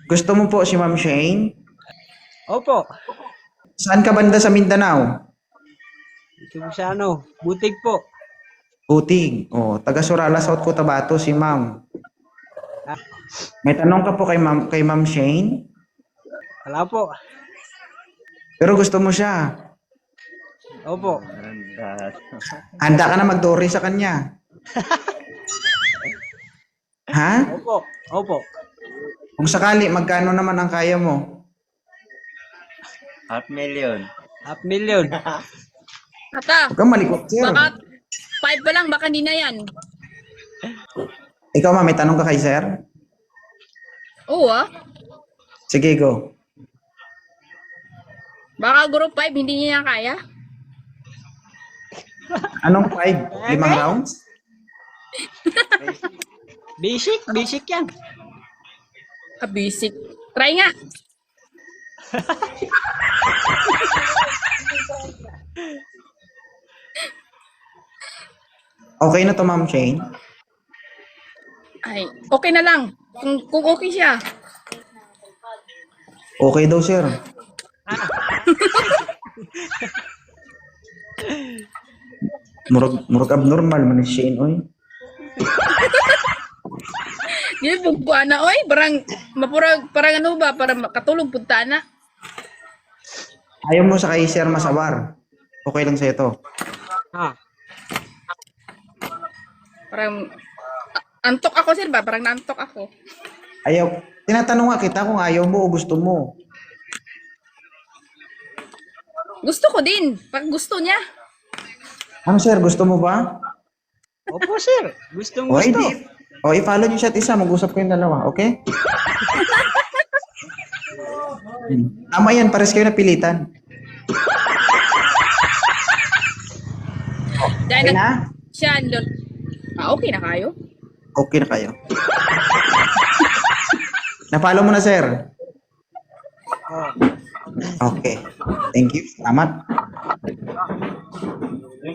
Gusto mo po si Ma'am Shane? Opo. Saan ka banda sa Mindanao? Ito po sa butig po. Butig. Taga Surala, South Cotabato si Ma'am. Ah, May tanong ka po kay Ma'am Shane? Wala po. Pero gusto mo siya. Opo. Handa ka na magdori sa kanya. Ha? Opo. Opo. Kung sakali, magkano naman ang kaya mo? 500,000. 500,000. Ata, Huwag kang malikot, sir. baka 5 pa lang, baka hindi na yan. Ikaw, ma'am, may tanong ka kay sir? Oo ah. Sige, go. Baka group 5, hindi niya kaya. Anong 5? 5 rounds? Basic. Basic yan. Basic. Try nga. Okay na to, Ma'am Shane? Ay, okay na lang. Kung okay siya. Okay daw, sir. Murag abnormal man si Shane, oy. Di ba na, oy? Parang ano ba? Para makatulog punta na. Ayaw mo sa kay sir masawar. Okay lang sa ito. Ha. Parang, antok ako sir ba? Parang naantok ako. Ayaw. Tinatanong nga kita kung ayaw mo o gusto mo. Gusto ko din. Pag gusto niya. Ano, sir? Gusto mo ba? Opo, sir. Gustong O, gusto. hindi. O, i-follow niyo siya at isa. Mag-usap ko yung dalawa. Okay? Tama yan. Pares kayo napilitan. Dahil Okay na? siya, okay na kayo? Okay na kayo. Na-follow mo na, sir. Okay. Thank you. Salamat.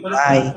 Bye.